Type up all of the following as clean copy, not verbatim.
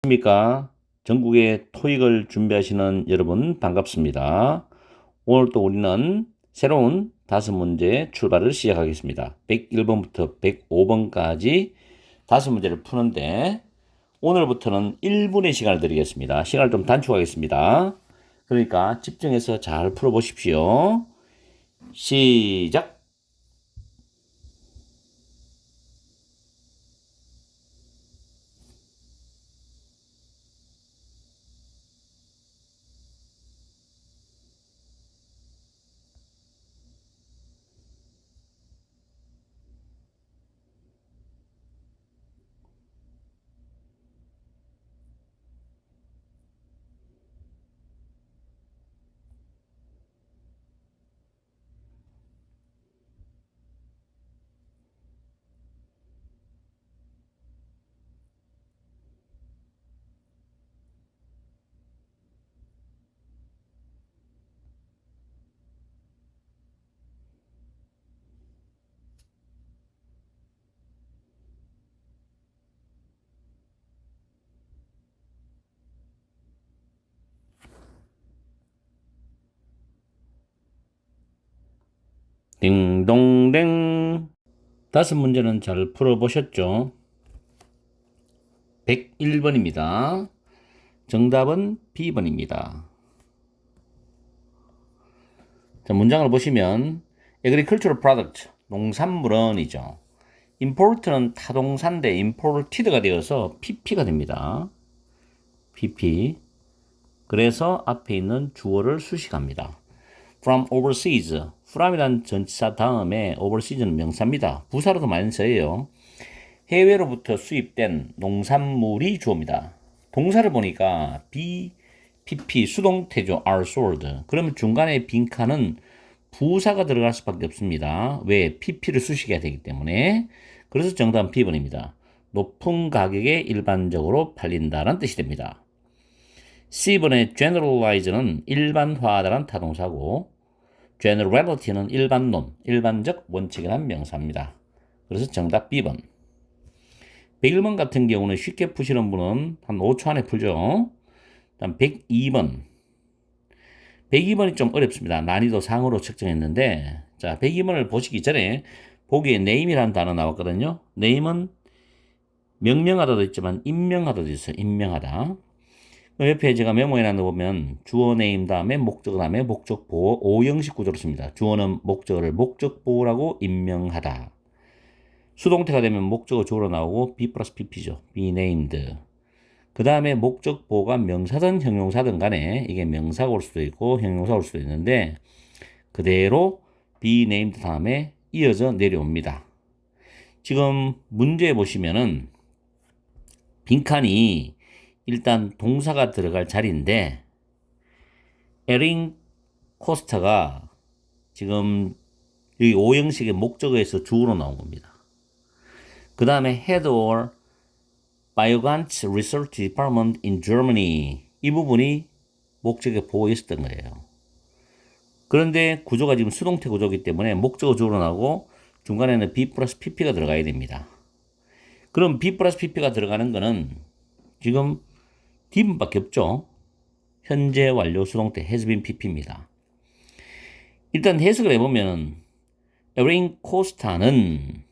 안녕하십니까. 전국의 토익을 준비하시는 여러분 반갑습니다. 오늘 또 우리는 새로운 5문제 출발을 시작하겠습니다. 101번부터 105번까지 5문제를 푸는데 오늘부터는 1분의 시간을 드리겠습니다. 시간을 좀 단축하겠습니다. 그러니까 집중해서 잘 풀어보십시오. 시작! 딩동댕. 5문제는 잘 풀어보셨죠? 101번입니다. 정답은 B번입니다. 자, 문장을 보시면 agricultural product, 농산물은이죠. import는 타동사인데 imported가 되어서 pp가 됩니다. pp. 그래서 앞에 있는 주어를 수식합니다. from overseas, from이란 전치사 다음에 overseas는 명사입니다. 부사로도 많이 써요. 해외로부터 수입된 농산물이 주어입니다. 동사를 보니까 pp 수동태죠. are sold. 그러면 중간에 빈칸은 부사가 들어갈 수밖에 없습니다. 왜? pp를 수식해야 되기 때문에. 그래서 정답은 B번입니다. 높은 가격에 일반적으로 팔린다는 뜻이 됩니다. C번의 generalize는 일반화하다는 타동사고 generality는 일반론, 일반적 원칙이라는 명사입니다. 그래서 정답 B번. 101번 같은 경우는 쉽게 푸시는 분은 한 5초 안에 풀죠. 다음 102번. 102번이 좀 어렵습니다. 난이도 상으로 측정했는데, 자, 102번을 보시기 전에 보기에 name이라는 단어 나왔거든요. name은 명명하다도 있지만 임명하다도 있어요. 임명하다. 옆에 제가 메모해 놨는 거 보면 주어 name 다음에 목적어 다음에 목적보호 5형식 구조로 씁니다. 주어는 목적어를 목적보호라고 임명하다. 수동태가 되면 목적어 주어로 나오고 be 플러스 pp죠. be named. 그 다음에 목적보호가 명사든 형용사든 간에 이게 명사가 올 수도 있고 형용사가 올 수도 있는데 그대로 be named 다음에 이어져 내려옵니다. 지금 문제에 보시면은 빈칸이 일단 동사가 들어갈 자리인데 에린 코스타가 지금 여기 5형식의 목적어에서 주어로 나온 겁니다. 그 다음에 head or Biogantz Research Department in Germany 이 부분이 목적에 보호 있었던 거예요. 그런데 구조가 지금 수동태 구조이기 때문에 목적어 주어로 나오고 중간에는 be 플러스 pp가 들어가야 됩니다. 그럼 be 플러스 pp가 들어가는 거는 지금 D문밖에 없죠. 현재 완료 수동태 has been pp입니다. 일단 해석을 해보면 에린 코스타는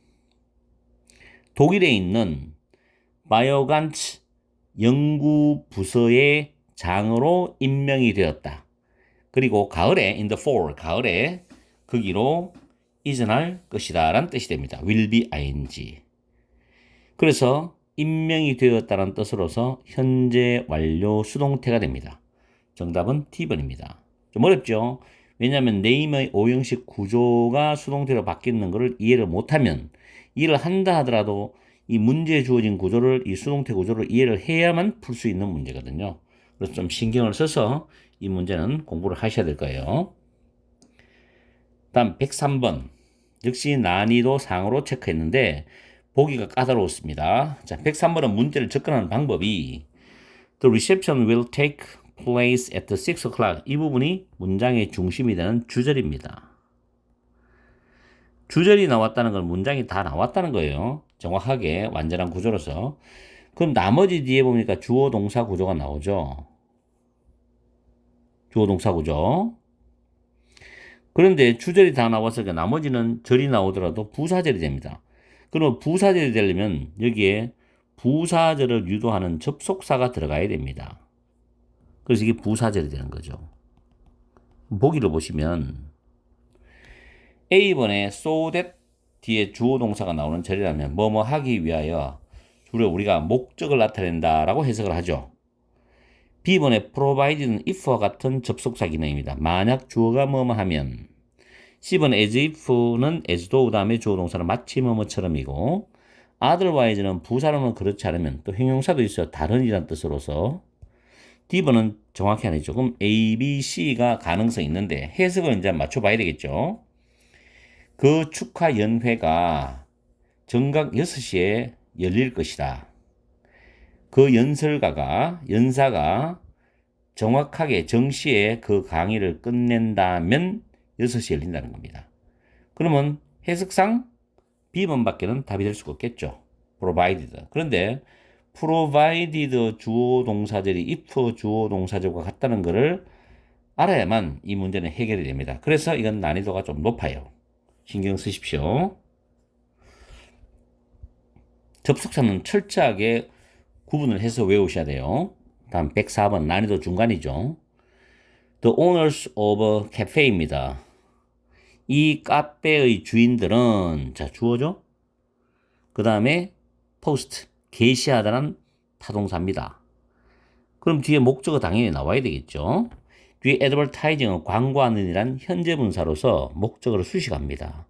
독일에 있는 바이오간츠 연구부서의 장으로 임명이 되었다. 그리고 가을에 in the fall, 가을에 거기로 이전할 것이다 라는 뜻이 됩니다. will be ing. 그래서 임명이 되었다는 뜻으로서 현재 완료 수동태가 됩니다. 정답은 T번입니다. 좀 어렵죠? 왜냐하면 name의 5형식 구조가 수동태로 바뀌는 것을 이해를 못하면 이해를 한다 하더라도 이 문제에 주어진 구조를 이 수동태 구조를 이해를 해야만 풀 수 있는 문제거든요. 그래서 좀 신경을 써서 이 문제는 공부를 하셔야 될 거예요. 다음 103번. 역시 난이도 상으로 체크했는데 보기가 까다로웠습니다. 자, 103번은 문제를 접근하는 방법이 The reception will take place at 6 o'clock. 이 부분이 문장의 중심이 되는 주절입니다. 주절이 나왔다는 건 문장이 다 나왔다는 거예요. 정확하게 완전한 구조로서. 그럼 나머지 뒤에 보니까 주어 동사 구조가 나오죠. 주어 동사 구조. 그런데 주절이 다 나와서 나머지는 절이 나오더라도 부사절이 됩니다. 그럼 부사절이 되려면 여기에 부사절을 유도하는 접속사가 들어가야 됩니다. 그래서 이게 부사절이 되는 거죠. 보기를 보시면 A번에 so that 뒤에 주어 동사가 나오는 절이라면 뭐뭐 하기 위하여 주로 우리가 목적을 나타낸다라고 해석을 하죠. B번에 provid는 if와 같은 접속사 기능입니다. 만약 주어가 뭐뭐 하면. C번 as if는 as though 다음에 주어 동사는 마치 뭐뭐처럼이고 otherwise는 부사로는 그렇지 않으면 또 형용사도 있어요. 다른이란 뜻으로서. D번은 정확히 아니죠. 그럼 A, B, C가 가능성이 있는데 해석을 이제 맞춰봐야 되겠죠. 그 축하 연회가 정각 6시에 열릴 것이다. 그 연사가 정확하게 정시에 그 강의를 끝낸다면 6시에 열린다는 겁니다. 그러면 해석상 B번밖에는 답이 될 수가 없겠죠. provided. 그런데 provided 주어 동사절이 if 주어 동사절과 같다는 것을 알아야만 이 문제는 해결이 됩니다. 그래서 이건 난이도가 좀 높아요. 신경 쓰십시오. 접속사는 철저하게 구분을 해서 외우셔야 돼요. 다음 104번 난이도 중간이죠. The owners of a cafe입니다. 이 카페의 주인들은 자 주어죠. 그 다음에 post 게시하다는 타동사입니다. 그럼 뒤에 목적어 당연히 나와야 되겠죠. 뒤에 advertising은 광고하는 이란 현재 분사로서 목적어를 수식합니다.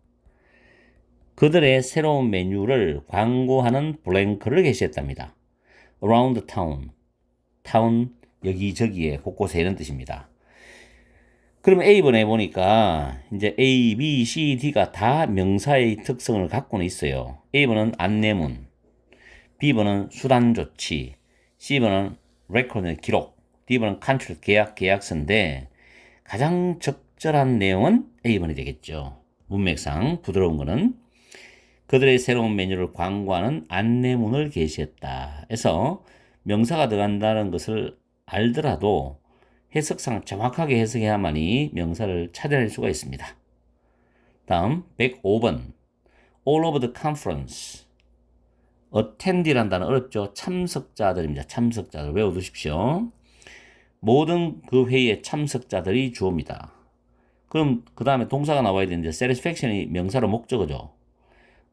그들의 새로운 메뉴를 광고하는 블랭크를 게시했답니다. around town, town 여기저기에 곳곳에 이런 뜻입니다. 그러면 A번에 보니까 이제 A, B, C, D가 다 명사의 특성을 갖고는 있어요. A번은 안내문, B번은 수단 조치, C번은 record 기록, D번은 contract 계약서인데 가장 적절한 내용은 A번이 되겠죠. 문맥상 부드러운 거는 그들의 새로운 메뉴를 광고하는 안내문을 게시했다. 해서 명사가 들어간다는 것을 알더라도 해석상 정확하게 해석해야만이 명사를 찾아낼 수가 있습니다. 다음 105번 All of the conference attend이란 단어 어렵죠? 참석자들입니다. 참석자들 외워두십시오. 모든 그 회의의 참석자들이 주어입니다. 그럼 그 다음에 동사가 나와야 되는데 satisfaction이 명사로 목적어죠.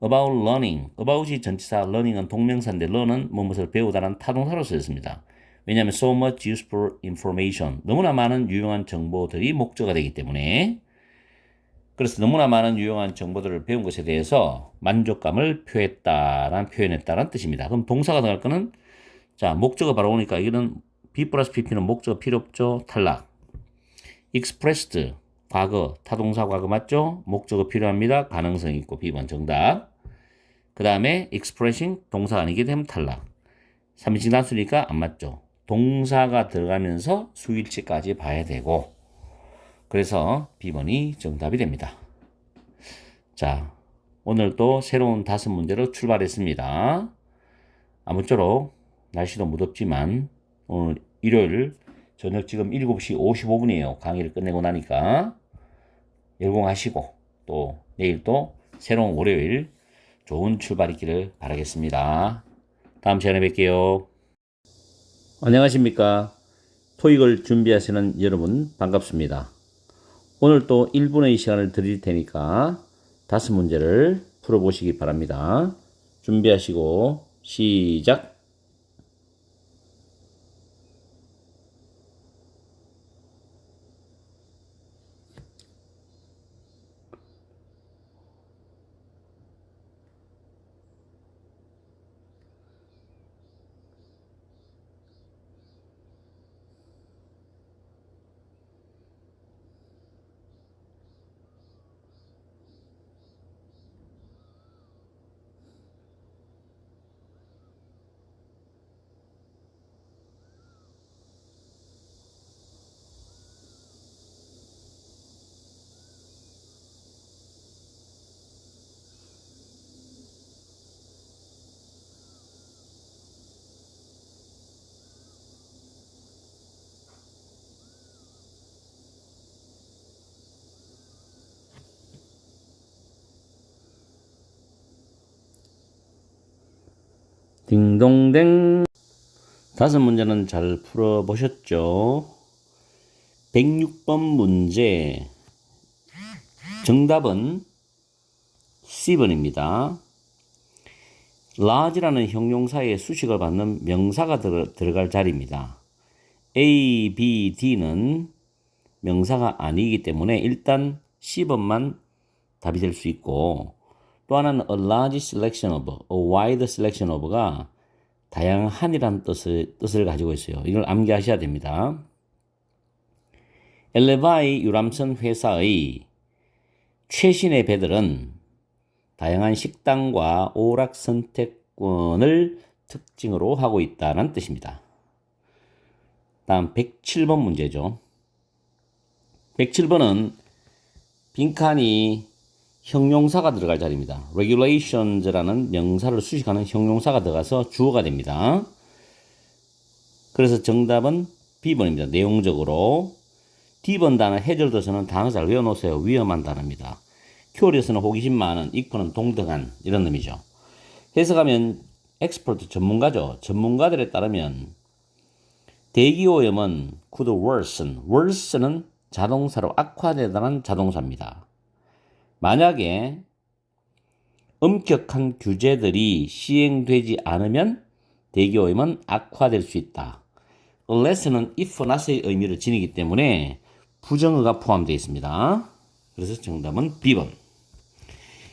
about learning, about이 전치사, learning은 동명사인데 learn은 무엇을 배우다라는 타동사로 쓰였습니다. 왜냐하면 so much useful information, 너무나 많은 유용한 정보들이 목적어가 되기 때문에 그래서 너무나 많은 유용한 정보들을 배운 것에 대해서 만족감을 표했다라는 표현했다라는 뜻입니다. 그럼 동사가 들어갈 거는 자 목적어 바로 오니까 이거는 B 플러스 PP는 목적어 필요 없죠. 탈락. expressed 과거 타동사 과거 맞죠? 목적어 필요합니다. 가능성 있고 B번 정답. 그 다음에 expressing 동사가 아니게 되면 탈락. 3인칭 단수니까 안 맞죠. 동사가 들어가면서 수일치까지 봐야 되고 그래서 B번이 정답이 됩니다. 자, 오늘도 새로운 5문제로 출발했습니다. 아무쪼록 날씨도 무덥지만 오늘 일요일 저녁 지금 7시 55분이에요. 강의를 끝내고 나니까 열공하시고 또 내일 또 새로운 월요일 좋은 출발 있기를 바라겠습니다. 다음 시간에 뵐게요. 안녕하십니까. 토익을 준비하시는 여러분 반갑습니다. 오늘 또 1분의 시간을 드릴 테니까 5문제를 풀어보시기 바랍니다. 준비하시고 시작. 딩동댕. 다섯 문제는 잘 풀어보셨죠? 106번 문제. 정답은 C번입니다. large라는 형용사에 수식을 받는 명사가 들어갈 자리입니다. A, B, D는 명사가 아니기 때문에 일단 C번만 답이 될 수 있고, 또 하나는 a large selection of, a wide selection of가 다양한이라는 뜻을 가지고 있어요. 이걸 암기하셔야 됩니다. 엘레바이 유람선 회사의 최신의 배들은 다양한 식당과 오락 선택권을 특징으로 하고 있다는 뜻입니다. 다음 107번 문제죠. 107번은 빈칸이 형용사가 들어갈 자리입니다. regulations라는 명사를 수식하는 형용사가 들어가서 주어가 됩니다. 그래서 정답은 B번입니다. 내용적으로. D번 단어 해절도서는 단어 잘 외워놓으세요. 위험한 단어입니다. 큐어리어스는 호기심 많은, 익퍼는 동등한, 이런 의미죠. 해석하면 엑스퍼트 전문가죠. 전문가들에 따르면 대기오염은 could worsen. worsen은 자동사로 악화되다는 자동사입니다. 만약에 엄격한 규제들이 시행되지 않으면 대기오염은 악화될 수 있다. unless는 if not의 의미를 지니기 때문에 부정어가 포함되어 있습니다. 그래서 정답은 B번.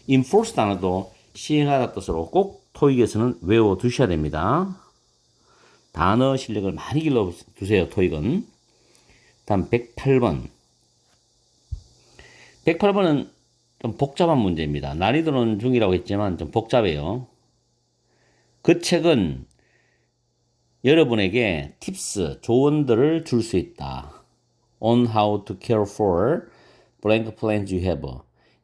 enforce 단어도 시행하다 뜻으로 꼭 토익에서는 외워두셔야 됩니다. 단어 실력을 많이 길러두세요. 토익은. 다음 108번. 108번은 좀 복잡한 문제입니다. 난이도는 중이라고 했지만 좀 복잡해요. 그 책은 여러분에게 팁스, 조언들을 줄 수 있다. On how to care for blank plants you have.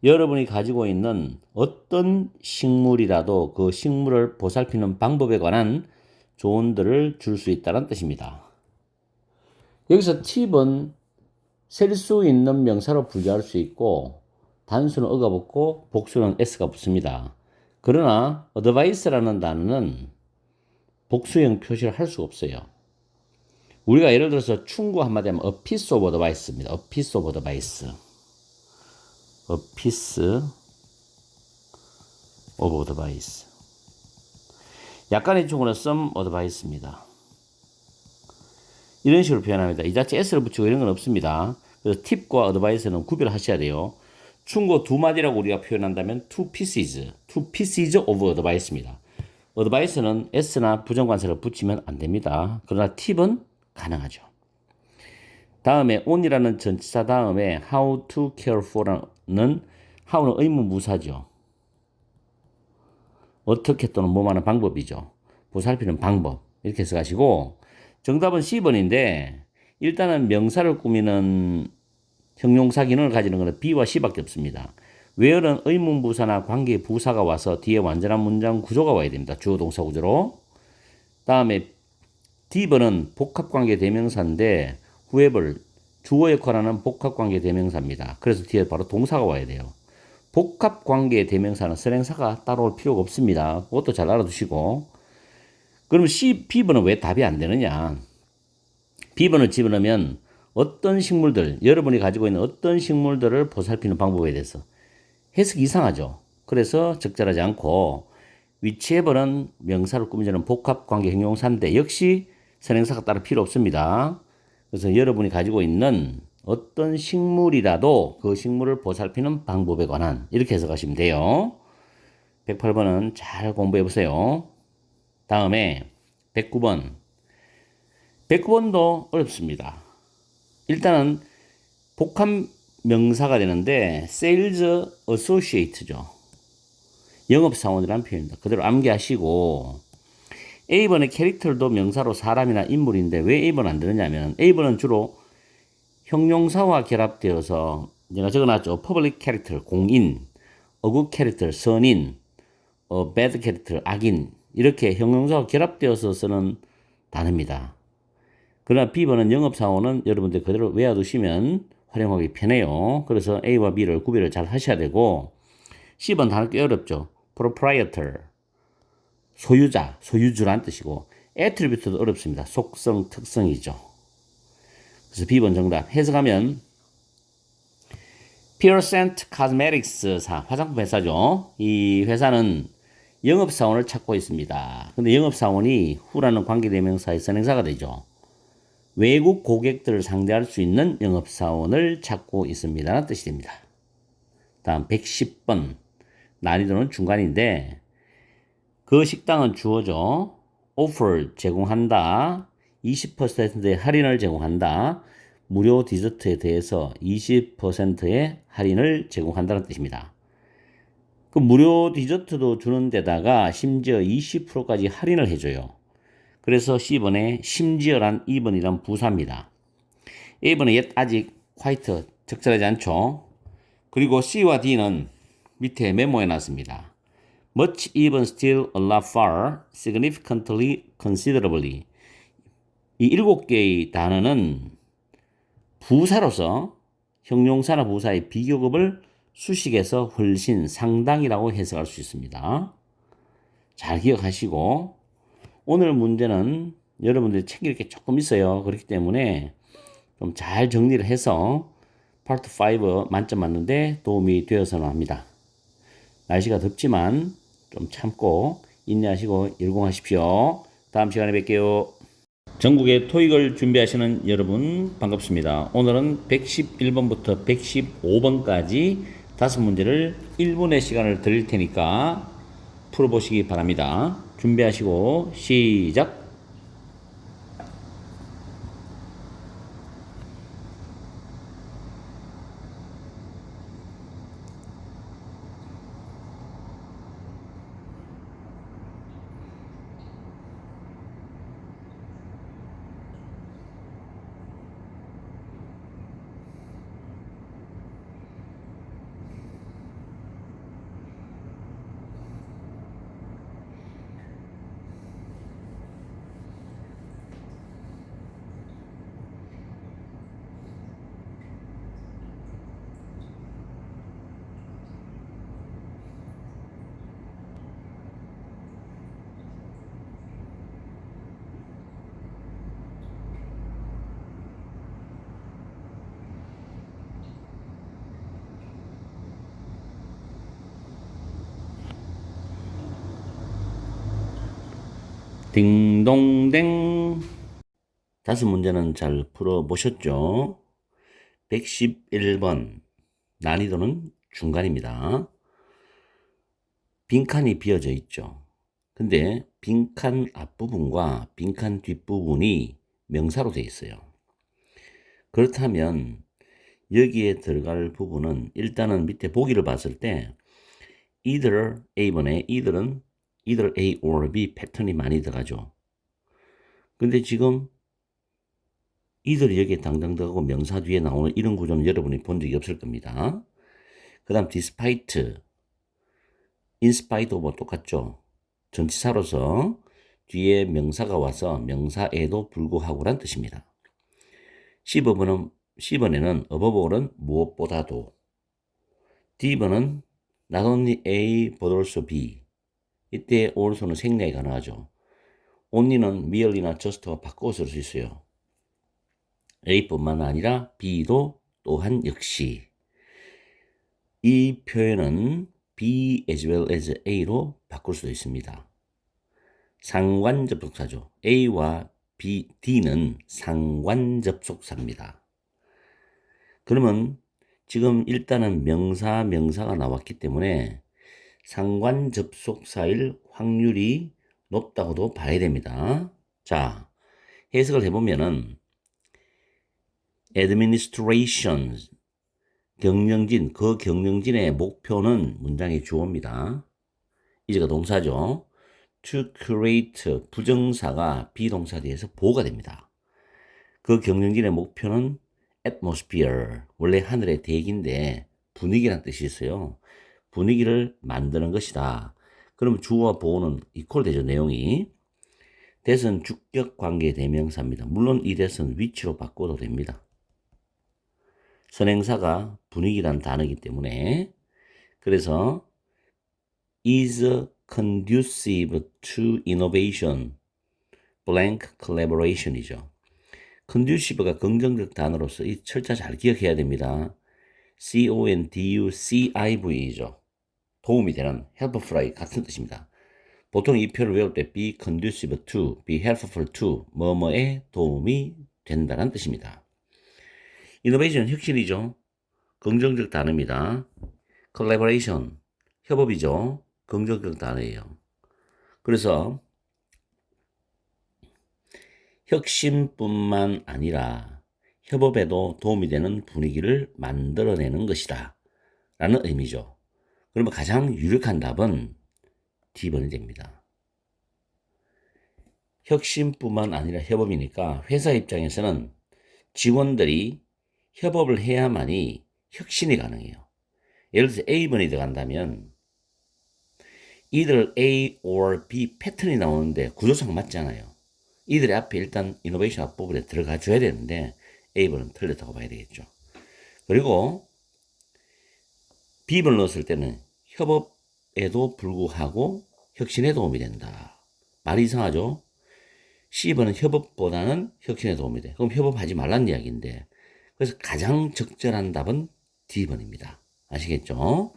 여러분이 가지고 있는 어떤 식물이라도 그 식물을 보살피는 방법에 관한 조언들을 줄 수 있다는 뜻입니다. 여기서 팁은 셀 수 있는 명사로 분류할 수 있고 단수는 어가 붙고 복수는 s가 붙습니다. 그러나 advice라는 단어는 복수형 표시를 할 수가 없어요. 우리가 예를 들어서 충고 한마디 하면 a piece of advice입니다. a piece of advice. a piece of advice. 약간의 충고는 some advice입니다. 이런 식으로 표현합니다. 이 자체 s를 붙이고 이런 건 없습니다. 그래서 팁과 advice는 구별하셔야 돼요. 충고 두 마디라고 우리가 표현한다면 two pieces of advice입니다. advice는 s나 부정관사를 붙이면 안 됩니다. 그러나 팁은 가능하죠. 다음에 on이라는 전치사 다음에 how to care for는 how는 의문부사죠. 어떻게 또는 뭐하는 방법이죠. 보살피는 방법. 이렇게 해석하시고 정답은 C번인데 일단은 명사를 꾸미는 형용사 기능을 가지는 것은 B와 C밖에 없습니다. where는 의문부사나 관계부사가 와서 뒤에 완전한 문장 구조가 와야 됩니다. 주어 동사 구조로. 다음에 D번은 복합관계 대명사인데 whoever 주어 역할하는 복합관계 대명사입니다. 그래서 뒤에 바로 동사가 와야 돼요. 복합관계 대명사는 선행사가 따로 올 필요가 없습니다. 그것도 잘 알아두시고. 그럼 B번은 왜 답이 안 되느냐? B번을 집어넣으면 어떤 식물들, 여러분이 가지고 있는 어떤 식물들을 보살피는 방법에 대해서 해석이 이상하죠. 그래서 적절하지 않고 whichever는 명사를 꾸미자는 복합관계 형용사인데 역시 선행사가 따로 필요 없습니다. 그래서 여러분이 가지고 있는 어떤 식물이라도 그 식물을 보살피는 방법에 관한 이렇게 해석하시면 돼요. 108번은 잘 공부해 보세요. 다음에 109번. 109번도 어렵습니다. 일단은 복합 명사가 되는데 sales associate죠. 영업사원이라는 표현입니다. 그대로 암기하시고 A번의 캐릭터도 명사로 사람이나 인물인데 왜 A번 안 되느냐면 A번은 주로 형용사와 결합되어서 제가 적어놨죠. public character, 공인, a good character, 선인, a bad character, 악인 이렇게 형용사와 결합되어서 쓰는 단어입니다. 그러나 B번은 영업사원은 여러분들 그대로 외워두시면 활용하기 편해요. 그래서 A와 B를 구별을 잘 하셔야 되고 C번 단어 꽤 어렵죠. proprietor, 소유자, 소유주란 뜻이고 attribute도 어렵습니다. 속성, 특성이죠. 그래서 B번 정답 해석하면 Purcent Cosmetics사 화장품 회사죠. 이 회사는 영업사원을 찾고 있습니다. 근데 영업사원이 후라는 관계대명사의 선행사가 되죠. 외국 고객들을 상대할 수 있는 영업사원을 찾고 있습니다라는 뜻이 됩니다. 다음 110번 난이도는 중간인데 그 식당은 주어져 offer 제공한다 20%의 할인을 제공한다 무료 디저트에 대해서 20%의 할인을 제공한다는 뜻입니다. 그 무료 디저트도 주는 데다가 심지어 20%까지 할인을 해줘요. 그래서 C번에 심지어란 2번이란 부사입니다. A번에 아직 quite 적절하지 않죠. 그리고 C와 D는 밑에 메모해 놨습니다. much, even, still, a lot, far, significantly, considerably. 이 7개의 단어는 부사로서 형용사나 부사의 비교급을 수식에서 훨씬, 상당이라고 해석할 수 있습니다. 잘 기억하시고 오늘 문제는 여러분들이 챙길 게 조금 있어요. 그렇기 때문에 좀 잘 정리를 해서 파트 5 만점 맞는데 도움이 되어서는 합니다. 날씨가 덥지만 좀 참고 인내하시고 열공하십시오. 다음 시간에 뵐게요. 전국의 토익을 준비하시는 여러분 반갑습니다. 오늘은 111번부터 115번까지 5문제를 1분의 시간을 드릴 테니까 풀어보시기 바랍니다. 준비하시고 시작! 딩동댕 5문제는 잘 풀어보셨죠? 111번 난이도는 중간입니다. 빈칸이 비어져 있죠. 근데 빈칸 앞부분과 빈칸 뒷부분이 명사로 되어 있어요. 그렇다면 여기에 들어갈 부분은 일단은 밑에 보기를 봤을 때 either A번에 either은 either A or B 패턴이 많이 들어가죠. 근데 지금 either이 여기에 당당 들어가고 명사 뒤에 나오는 이런 구조는 여러분이 본 적이 없을 겁니다. 그 다음 despite, in spite of 똑같죠. 전치사로서 뒤에 명사가 와서 명사에도 불구하고란 뜻입니다. C번에는 above all은 무엇보다도, D번은 not only A but also B. 이때 also는 생략이 가능하죠. only는 merely나 just와 바꿔 쓸 수 있어요. A뿐만 아니라 B도 또한 역시. 이 표현은 B as well as A로 바꿀 수도 있습니다. 상관접속사죠. A와 B, D는 상관접속사입니다. 그러면 지금 일단은 명사가 나왔기 때문에 상관접속사일 확률이 높다고도 봐야 됩니다. 자, 해석을 해보면은 administration, 경영진, 그 경영진의 목표는 문장의 주어입니다. 이제가 동사죠. to create, 부정사가 비동사 뒤에서 보호가 됩니다. 그 경영진의 목표는 atmosphere, 원래 하늘의 대기인데 분위기란 뜻이 있어요. 분위기를 만드는 것이다. 그러면 주어와 보호는 이퀄 되죠, 내용이. that은 주격 관계 대명사입니다. 물론 이 that은 위치로 바꿔도 됩니다. 선행사가 분위기란 단어이기 때문에 그래서 is conducive to innovation, blank collaboration이죠. conducive가 긍정적 단어로서 이 철자 잘 기억해야 됩니다. conducive이죠. 도움이 되는, helpful 같은 뜻입니다. 보통 이 표를 외울 때 be conducive to, be helpful to, 뭐뭐에 도움이 된다는 뜻입니다. innovation 혁신이죠. 긍정적 단어입니다. collaboration 협업이죠. 긍정적 단어예요. 그래서 혁신뿐만 아니라 협업에도 도움이 되는 분위기를 만들어내는 것이다 라는 의미죠. 그러면 가장 유력한 답은 D번이 됩니다. 혁신뿐만 아니라 협업이니까 회사 입장에서는 직원들이 협업을 해야만이 혁신이 가능해요. 예를 들어서 A번이 들어간다면 이들 A or B 패턴이 나오는데 구조상 맞지 않아요. 이들의 앞에 일단 이노베이션 앞부분에 들어가 줘야 되는데 A번은 틀렸다고 봐야 되겠죠. 그리고 B번을 넣었을 때는 협업에도 불구하고 혁신에 도움이 된다. 말이 이상하죠? C번은 협업보다는 혁신에 도움이 돼. 그럼 협업하지 말란 이야기인데 그래서 가장 적절한 답은 D번입니다. 아시겠죠?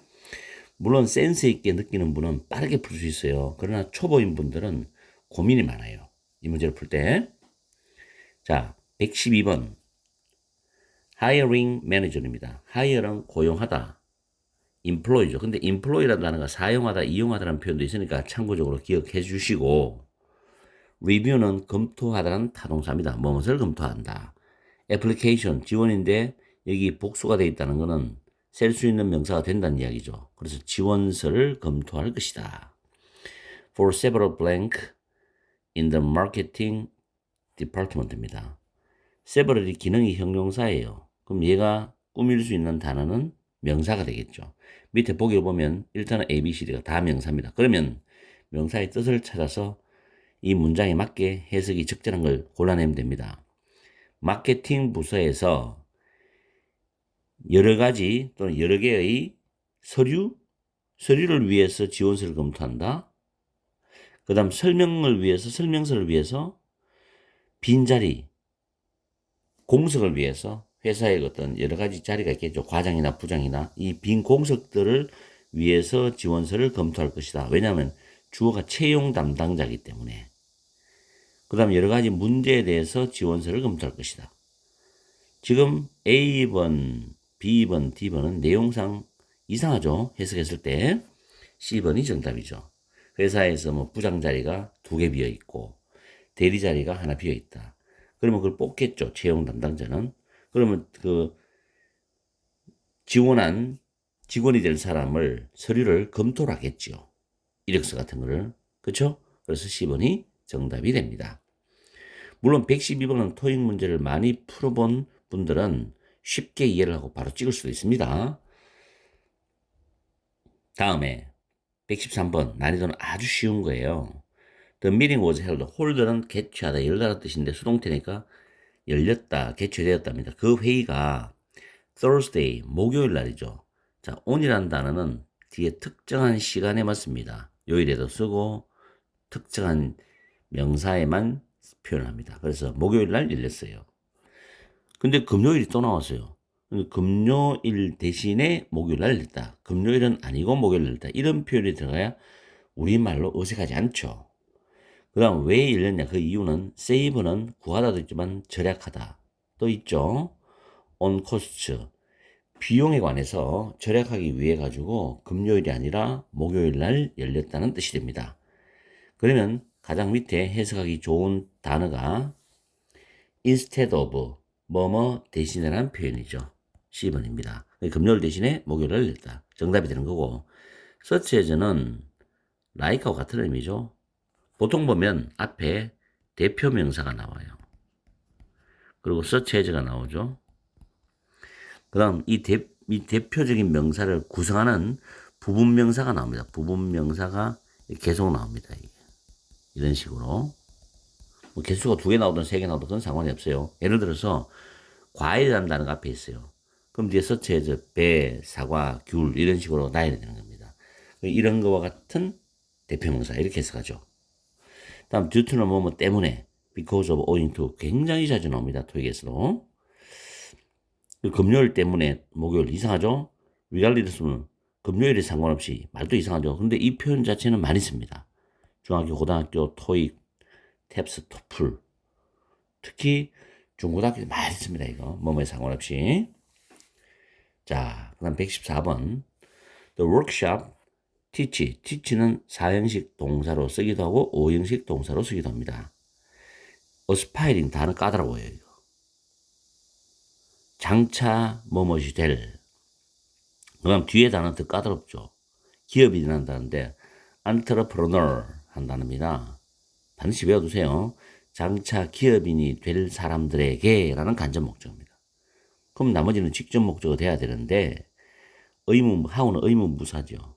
물론 센스 있게 느끼는 분은 빠르게 풀 수 있어요. 그러나 초보인 분들은 고민이 많아요. 이 문제를 풀 때. 자, 112번. hiring manager입니다. hire는 고용하다. employ죠. 근데 employ라는 단어가 사용하다, 이용하다라는 표현도 있으니까 참고적으로 기억해 주시고 review는 검토하다라는 타동사입니다. 무엇을 검토한다. application, 지원인데 여기 복수가 되어 있다는 것은 셀 수 있는 명사가 된다는 이야기죠. 그래서 지원서를 검토할 것이다. For several blank in the marketing department입니다. several이 기능이 형용사예요. 그럼 얘가 꾸밀 수 있는 단어는 명사가 되겠죠. 밑에 보기를 보면 일단은 A, B, C, D가 다 명사입니다. 그러면 명사의 뜻을 찾아서 이 문장에 맞게 해석이 적절한 걸 골라내면 됩니다. 마케팅 부서에서 여러 가지 또는 여러 개의 서류를 위해서 지원서를 검토한다. 그 다음 설명서를 위해서 빈자리, 공석을 위해서 회사의 어떤 여러 가지 자리가 있겠죠. 과장이나 부장이나 이 빈 공석들을 위해서 지원서를 검토할 것이다. 왜냐하면 주어가 채용 담당자이기 때문에. 그 다음 여러 가지 문제에 대해서 지원서를 검토할 것이다. 지금 A번, B번, D번은 내용상 이상하죠. 해석했을 때 C번이 정답이죠. 회사에서 뭐 부장 자리가 2개 비어 있고 대리 자리가 하나 비어 있다. 그러면 그걸 뽑겠죠. 채용 담당자는. 그러면 그 지원한 직원이 될 사람을 서류를 검토를 하겠죠. 이력서 같은 거를. 그렇죠? 그래서 C번이 정답이 됩니다. 물론 112번은 토익 문제를 많이 풀어본 분들은 쉽게 이해를 하고 바로 찍을 수도 있습니다. 다음에 113번 난이도는 아주 쉬운 거예요. The meeting was held. hold는 개최하다, 열다라는 뜻인데 수동태니까 열렸다, 개최되었답니다. 그 회의가 Thursday, 목요일 날이죠. 자, on이라는 단어는 뒤에 특정한 시간에 맞습니다. 요일에도 쓰고 특정한 명사에만 표현합니다. 그래서 목요일 날 열렸어요. 근데 금요일이 또 나왔어요. 금요일 대신에 목요일 날 열렸다. 금요일은 아니고 목요일 열렸다. 이런 표현이 들어가야 우리말로 어색하지 않죠. 그 다음 왜 열렸냐. 그 이유는 save는 구하다도 있지만 절약하다 또 있죠. on cost, 비용에 관해서 절약하기 위해 가지고 금요일이 아니라 목요일 날 열렸다는 뜻이 됩니다. 그러면 가장 밑에 해석하기 좋은 단어가 instead of, 뭐뭐 대신이라는 표현이죠. C번입니다. 금요일 대신에 목요일을 열렸다. 정답이 되는 거고, such as는 like하고 같은 의미죠. 보통 보면 앞에 대표 명사가 나와요. 그리고 such as가 나오죠. 그 다음 이 대표적인 명사를 구성하는 부분 명사가 나옵니다. 부분 명사가 계속 나옵니다. 이런 식으로. 뭐 개수가 2개 나오든 3개 나오든 그건 상관이 없어요. 예를 들어서 과일이라는 단어가 앞에 있어요. 그럼 뒤에 such as 배, 사과, 귤 이런 식으로 나열이 되는 겁니다. 이런 거와 같은 대표명사 이렇게 해석하죠. 다음 due to는 뭐뭐 때문에 because of owing to 굉장히 자주 나옵니다. 토익에서도. 금요일 때문에 목요일 이상하죠? regardless는 금요일에 상관없이 말도 이상하죠. 근데 이 표현 자체는 많이 씁니다. 중학교, 고등학교, 토익, 탭스, 토플 특히 중고등학교 때 많이 씁니다. 이거 뭐뭐에 상관없이. 자, 그 다음 114번 The workshop teach는 4형식 동사로 쓰기도 하고 5형식 동사로 쓰기도 합니다. aspiring 단어 까다로워요. 이거. 장차 뭐뭐이 될. 그 다음 뒤에 단어 더 까다롭죠. 기업이 일어난다는데 entrepreneur 한 단어입니다. 반드시 외워두세요. 장차 기업인이 될 사람들에게 라는 간접 목적입니다. 그럼 나머지는 직접 목적어 돼야 되는데 하우는 의문부사죠.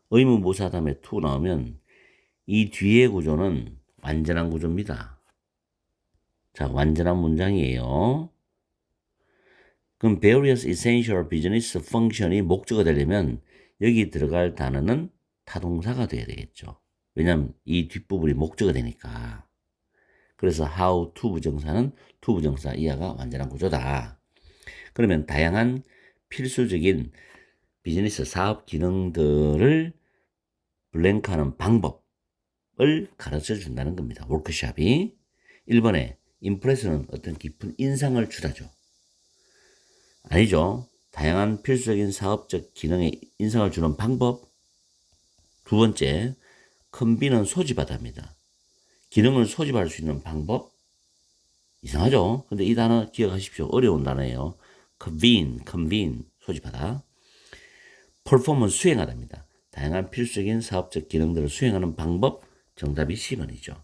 의문부사 다음에 to 나오면 이 뒤에 구조는 완전한 구조입니다. 자, 완전한 문장이에요. 그럼 various essential business function이 목적어 되려면 여기 들어갈 단어는 타동사가 돼야 되겠죠. 왜냐하면 이 뒷부분이 목적어 되니까. 그래서 how to 부정사는 to 부정사 이하가 완전한 구조다. 그러면 다양한 필수적인 비즈니스 사업 기능들을 블랭크하는 방법을 가르쳐 준다는 겁니다. 워크숍이. 1번에 임프레스는 어떤 깊은 인상을 주다죠. 아니죠. 다양한 필수적인 사업적 기능에 인상을 주는 방법. 두 번째, 컨비는 소집하다입니다. 기능을 소집할 수 있는 방법. 이상하죠? 근데 이 단어 기억하십시오. 어려운 단어예요. convene, 소집하다. perform은 수행하다입니다. 다양한 필수적인 사업적 기능들을 수행하는 방법. 정답이 C번이죠.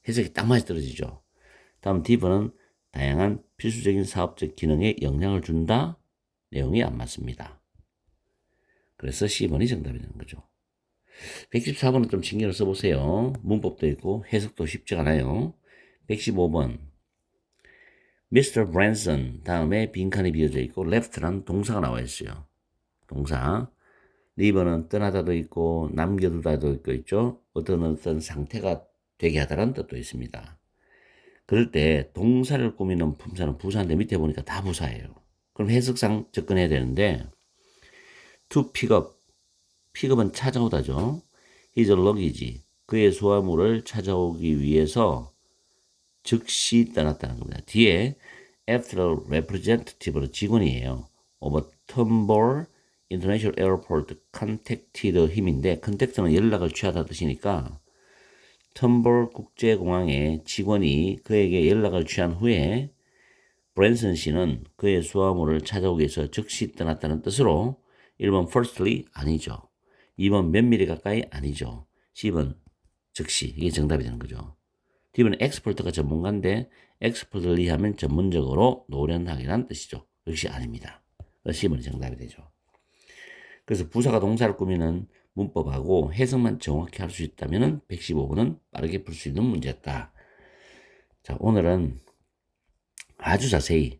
해석이 딱 맞아 떨어지죠. 다음 D번은 다양한 필수적인 사업적 기능에 영향을 준다. 내용이 안 맞습니다. 그래서 C번이 정답이 되는 거죠. 114번은 좀 신경을 써보세요. 문법도 있고 해석도 쉽지 않아요. 115번 Mr. Branson 다음에 빈칸이 비어져 있고 left란 동사가 나와 있어요. 동사. 리버는 떠나다도 있고 남겨두다도 있죠. 어떤 상태가 되게 하다라는 뜻도 있습니다. 그럴 때 동사를 꾸미는 품사는 부사인데 밑에 보니까 다 부사예요. 그럼 해석상 접근해야 되는데 to pick up, 픽업은 찾아오다죠. his luggage, 그의 소화물을 찾아오기 위해서 즉시 떠났다는 겁니다. 뒤에 after representative로 직원이에요. of a Tomball International Airport contacted him인데 contact는 연락을 취하다 뜻이니까 텀볼 국제공항의 직원이 그에게 연락을 취한 후에 브랜슨 씨는 그의 수화물을 찾아오기 위해서 즉시 떠났다는 뜻으로 1번 firstly 아니죠. 2번 면밀히 가까이 아니죠. C번 즉시 이게 정답이 되는 거죠. D번 엑스퍼트가 전문가인데 엑스퍼트리 하면 전문적으로 노련하게란 뜻이죠. 역시 아닙니다. C번이 정답이 되죠. 그래서 부사가 동사를 꾸미는 문법하고 해석만 정확히 할 수 있다면 115번은 빠르게 풀 수 있는 문제였다. 자, 오늘은 아주 자세히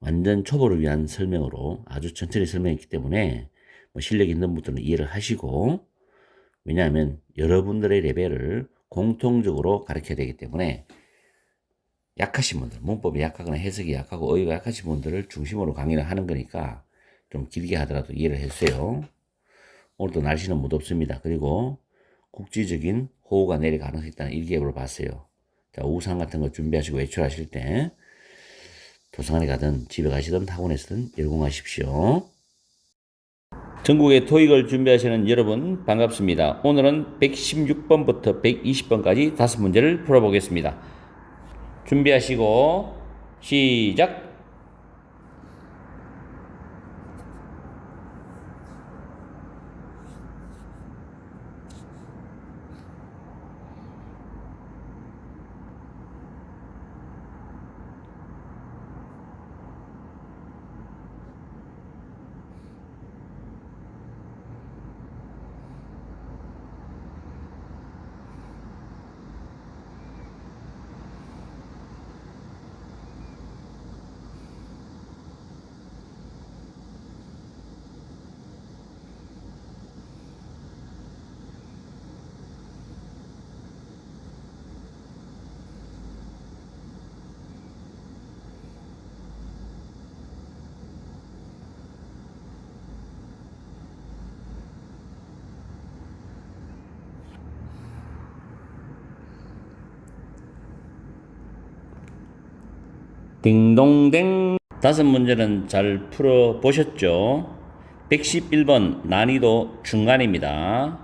완전 초보를 위한 설명으로 아주 천천히 설명했기 때문에 뭐 실력 있는 분들은 이해를 하시고, 왜냐하면 여러분들의 레벨을 공통적으로 가르쳐야 되기 때문에 약하신 분들, 문법이 약하거나 해석이 약하고 어휘가 약하신 분들을 중심으로 강의를 하는 거니까 좀 길게 하더라도 이해를 해주세요. 오늘도 날씨는 무덥습니다. 그리고 국지적인 호우가 내릴 가능성이 있다는 일기예보를 봤어요. 자, 우산 같은 거 준비하시고 외출하실 때 도서관에 가든 집에 가시든 학원에서든 열공하십시오. 전국의 토익을 준비하시는 여러분 반갑습니다. 오늘은 116번부터 120번까지 5문제를 풀어보겠습니다. 준비하시고 시작! 딩동댕. 다섯 문제는 잘 풀어보셨죠? 111번 난이도 중간입니다.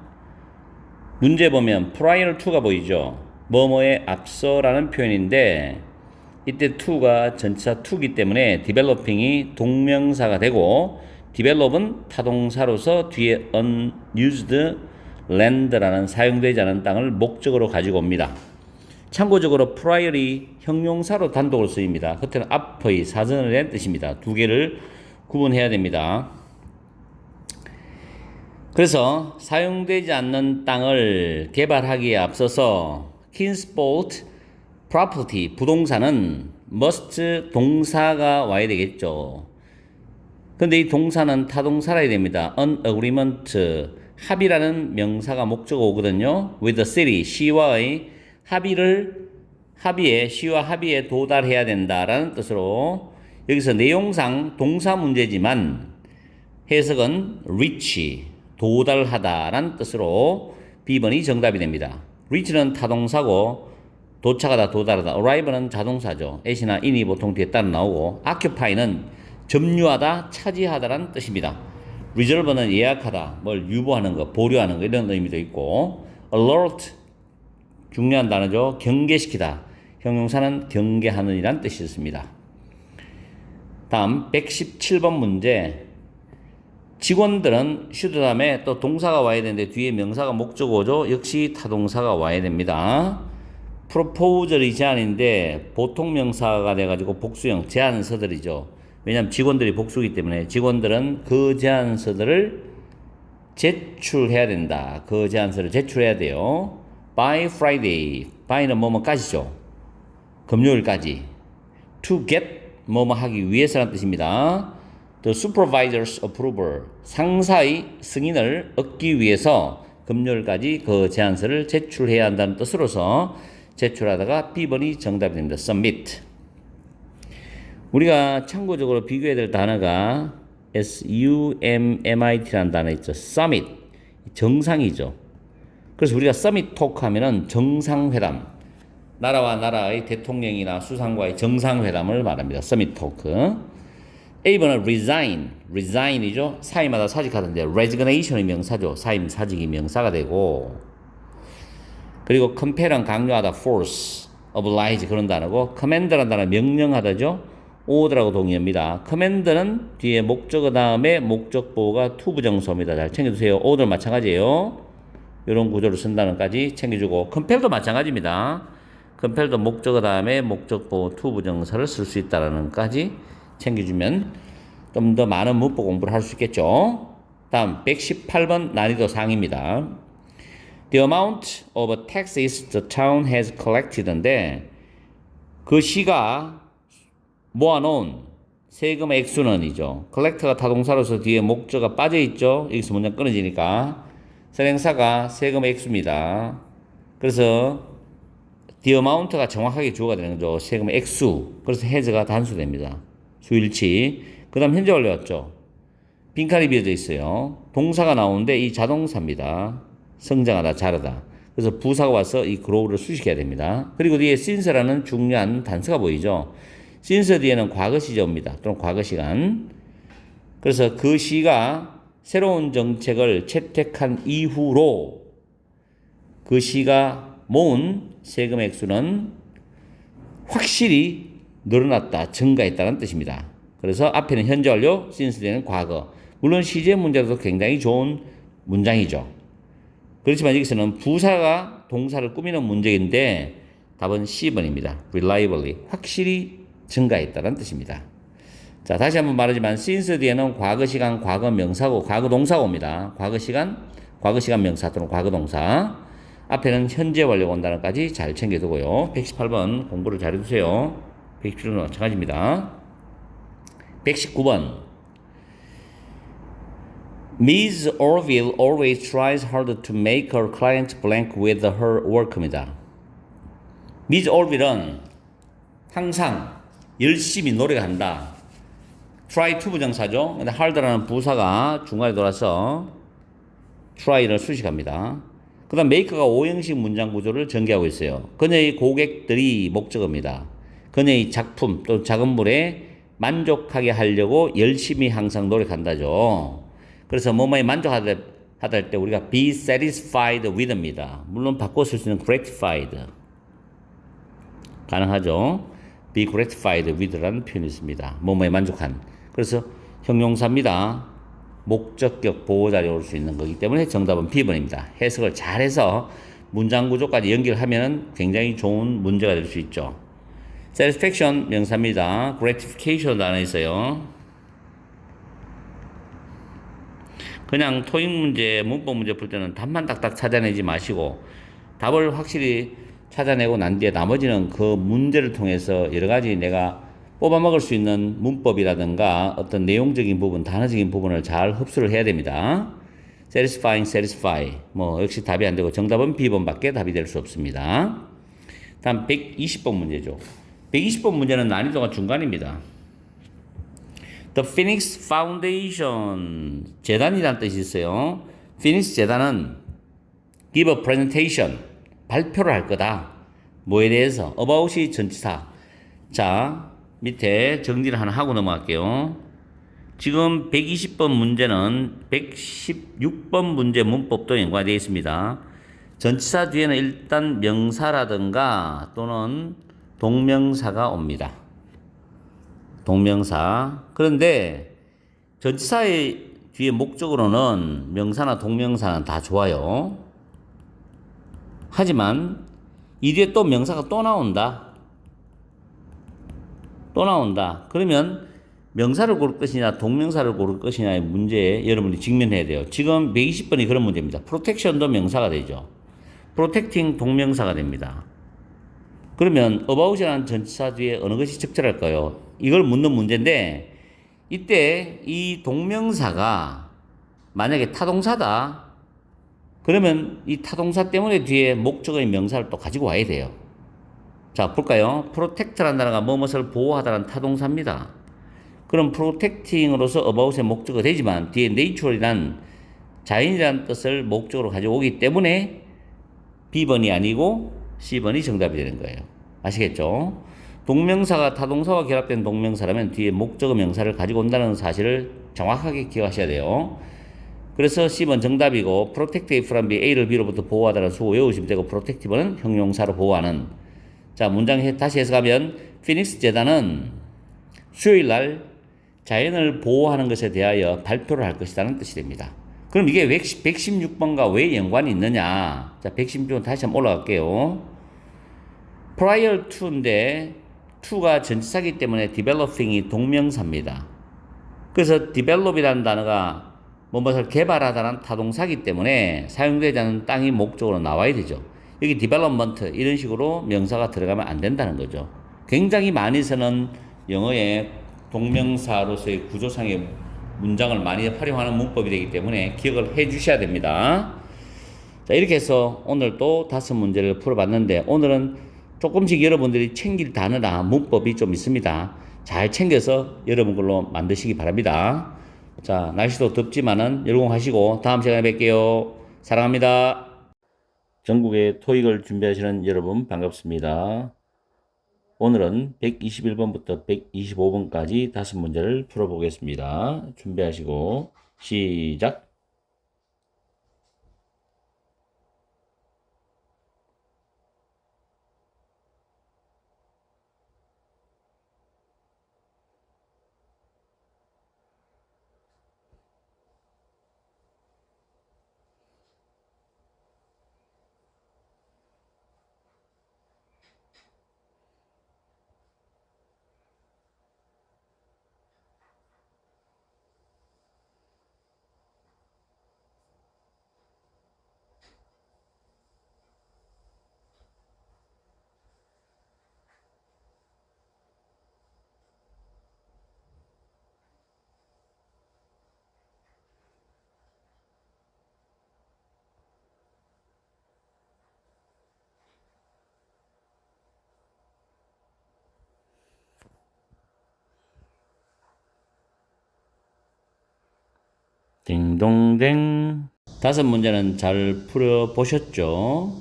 문제 보면 prior to가 보이죠? 뭐뭐에 앞서라는 표현인데 이때 to가 전치사 to이기 때문에 developing이 동명사가 되고 develop은 타동사로서 뒤에 unused land라는 사용되지 않은 땅을 목적으로 가지고 옵니다. 참고적으로 prior이 형용사로 단독으로 쓰입니다. 그때는 앞의 사전을 낸 뜻입니다. 두 개를 구분해야 됩니다. 그래서 사용되지 않는 땅을 개발하기에 앞서서 kinsport property 부동산은 must 동사가 와야 되겠죠. 근데 이 동사는 타동사라야 됩니다. an agreement 합의라는 명사가 목적어 오거든요. with the city 시와의 시와 합의에 도달해야 된다라는 뜻으로 여기서 내용상 동사 문제지만 해석은 reach 도달하다라는 뜻으로 B번이 정답이 됩니다. reach는 타동사고 도착하다 도달하다 arrive는 자동사죠. at이나 in이 보통 뒤에 따라 나오고 occupy는 점유하다 차지하다라는 뜻입니다. reserve는 예약하다 뭘 유보하는 거 보류하는 거 이런 의미도 있고 alert 중요한 단어죠. 경계시키다 형용사는 경계하는 이란 뜻이 있습니다. 다음 117번 문제 직원들은 should 다음에 또 동사가 와야 되는데 뒤에 명사가 목적어죠. 역시 타동사가 와야 됩니다. proposal이 제안인데 보통 명사가 돼가지고 복수형 제안서들이죠. 왜냐하면 직원들이 복수이기 때문에 직원들은 그 제안서들을 제출해야 된다. 그 제안서를 제출해야 돼요. by Friday. by는 뭐뭐까지죠. 금요일까지. to get 뭐뭐 하기 위해서라는 뜻입니다. The supervisor's approval. 상사의 승인을 얻기 위해서 금요일까지 그 제안서를 제출해야 한다는 뜻으로서 제출하다가 B번이 정답이 됩니다. submit. 우리가 참고적으로 비교해야 될 단어가 SUMMIT라는 단어 있죠. summit. 정상이죠. 그래서 우리가 summit talk 하면은 정상회담. 나라와 나라의 대통령이나 수상과의 정상회담을 말합니다. summit talk. A번은 resign이죠. 사임하다 사직하던데 resignation의 명사죠. 사임, 사직이 명사가 되고 그리고 compel은 강요하다 force, oblige 그런 단어고 commander라는 단어 명령하다죠. order하고 동의합니다. command는 뒤에 목적어 다음에 목적보호가 to 부정소입니다. 잘 챙겨주세요. order 마찬가지예요. 이런 구조를 쓴다는 까지 챙겨주고 compel도 마찬가지입니다. compel도 목적어 다음에 목적보호 to 부정사를 쓸 수 있다는 까지 챙겨주면 좀 더 많은 문법 공부를 할 수 있겠죠. 다음 118번 난이도 상입니다. The amount of taxes the town has collected인데 그 시가 모아놓은 세금의 액수는이죠. collect가 타동사로서 뒤에 목적어가 빠져있죠. 여기서 문장 끊어지니까 선행사가 세금의 액수입니다. 그래서 the amount가 정확하게 주어가 되는 거죠. 세금의 액수. 그래서 has가 단수됩니다. 수일치. 그 다음 현재 완료 왔죠. 빈칸이 비어져 있어요. 동사가 나오는데 이 자동사입니다. 성장하다, 자라다. 그래서 부사가 와서 이 grow를 수식해야 됩니다. 그리고 뒤에 since라는 중요한 단서가 보이죠. since 뒤에는 과거 시제입니다. 또는 과거 시간. 그래서 그 시가 새로운 정책을 채택한 이후로 그 시가 모은 세금 액수는 확실히 늘어났다, 증가했다는 뜻입니다. 그래서 앞에는 현재 완료, since 뒤에는 과거. 물론 시제 문제로도 굉장히 좋은 문장이죠. 그렇지만 여기서는 부사가 동사를 꾸미는 문제인데 답은 C번입니다. reliably, 확실히 증가했다는 뜻입니다. 자, 다시 한번 말하지만 since 뒤에는 과거 시간, 과거 명사고 과거 동사가 옵니다. 과거 시간 명사 또는 과거 동사. 앞에는 현재 완료가 온다는 까지 잘 챙겨두고요. 118번 공부를 잘해주세요. 117번 마찬가지입니다. 119번 Ms. Orville always tries hard to make her client blank with her work입니다. Ms. Orville은 항상 열심히 노력한다. try to 부정사죠. 근데 hard라는 부사가 중간에 돌아서 try를 수식합니다. 그 다음 make가 오형식 문장 구조를 전개하고 있어요. 그녀의 고객들이 목적어입니다. 그녀의 작품 또 작은물에 만족하게 하려고 열심히 항상 노력한다죠. 그래서 뭐뭐에 만족하다 할 때 우리가 be satisfied with입니다. 물론 바꿔 쓸 수 있는 gratified 가능하죠. be gratified with라는 표현이 있습니다. 뭐뭐에 만족한. 그래서 형용사입니다. 목적격 보호자리 올 수 있는 거기 때문에 정답은 B번입니다. 해석을 잘해서 문장 구조까지 연결하면 굉장히 좋은 문제가 될 수 있죠. satisfaction 명사입니다. gratification도 하나 있어요. 그냥 토익 문제, 문법 문제 풀 때는 답만 딱딱 찾아내지 마시고 답을 확실히 찾아내고 난 뒤에 나머지는 그 문제를 통해서 여러 가지 내가 뽑아먹을 수 있는 문법이라든가 어떤 내용적인 부분, 단어적인 부분을 잘 흡수를 해야 됩니다. satisfying, satisfy. 뭐 역시 답이 안 되고 정답은 B번밖에 답이 될 수 없습니다. 다음 120번 문제죠. 120번 문제는 난이도가 중간입니다. The Phoenix Foundation 재단이라는 뜻이 있어요. Phoenix 재단은 give a presentation 발표를 할 거다. 뭐에 대해서? about이 전치사. 자, 밑에 정리를 하나 하고 넘어갈게요. 지금 120번 문제는 116번 문제 문법도 연관되어 있습니다. 전치사 뒤에는 일단 명사라든가 또는 동명사가 옵니다. 동명사. 그런데 전치사의 뒤에 목적으로는 명사나 동명사는 다 좋아요. 하지만 이 뒤에 또 명사가 또 나온다. 또 나온다. 그러면 명사를 고를 것이냐 동명사를 고를 것이냐의 문제에 여러분이 직면해야 돼요. 지금 120번이 그런 문제입니다. protection도 명사가 되죠. protecting 동명사가 됩니다. 그러면 about이라는 전치사 뒤에 어느 것이 적절할까요? 이걸 묻는 문제인데 이때 이 동명사가 만약에 타동사다. 그러면 이 타동사 때문에 뒤에 목적의 명사를 또 가지고 와야 돼요. 자, 볼까요? protect라는 단어가 무엇을 보호하다라는 타동사입니다. 그럼 protecting으로서 about의 목적이 되지만 뒤에 natural이란 자연이라는 뜻을 목적으로 가지고 오기 때문에 B번이 아니고 C번이 정답이 되는 거예요. 아시겠죠? 동명사가 타동사와 결합된 동명사라면 뒤에 목적어 명사를 가지고 온다는 사실을 정확하게 기억하셔야 돼요. 그래서 C번 정답이고 protect from B, A를 B로부터 보호하다는 수고 외우시면 되고 protective는 형용사로 보호하는. 자, 문장 다시 해석하면 피닉스 재단은 수요일 날 자연을 보호하는 것에 대하여 발표를 할 것이라는 뜻이 됩니다. 그럼 이게 116번과 왜 연관이 있느냐? 자, 116번 다시 한번 올라갈게요. prior to인데 to가 전치사기 때문에 developing이 동명사입니다. 그래서 develop이라는 단어가 무엇을 개발하다는 타동사기 때문에 사용되지 않는 땅이 목적으로 나와야 되죠. 여기 development 이런 식으로 명사가 들어가면 안 된다는 거죠. 굉장히 많이 쓰는 영어의 동명사로서의 구조상의 문장을 많이 활용하는 문법이 되기 때문에 기억을 해 주셔야 됩니다. 자, 이렇게 해서 오늘 또 5문제를 풀어봤는데 오늘은 조금씩 여러분들이 챙길 단어나 문법이 좀 있습니다. 잘 챙겨서 여러분 걸로 만드시기 바랍니다. 자, 날씨도 덥지만은 열공하시고 다음 시간에 뵐게요. 사랑합니다. 전국의 토익을 준비하시는 여러분 반갑습니다. 오늘은 121번부터 125번까지 5문제를 풀어보겠습니다. 준비하시고 시작. 딩동댕. 5문제는 잘 풀어보셨죠?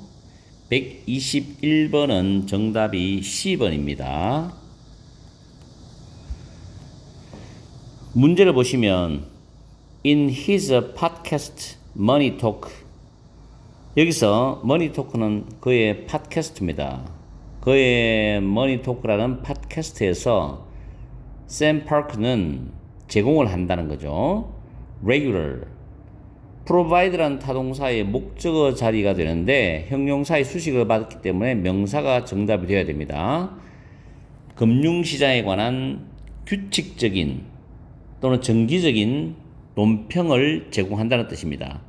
121번은 정답이 C번입니다. 문제를 보시면 In his podcast Money Talk, 여기서 머니 토크는 그의 팟캐스트입니다. 그의 머니 토크라는 팟캐스트에서 샘 파크는 제공을 한다는 거죠. regular, provide라는 타동사의 목적어 자리가 되는데 형용사의 수식을 받았기 때문에 명사가 정답이 되어야 됩니다. 금융시장에 관한 규칙적인 또는 정기적인 논평을 제공한다는 뜻입니다.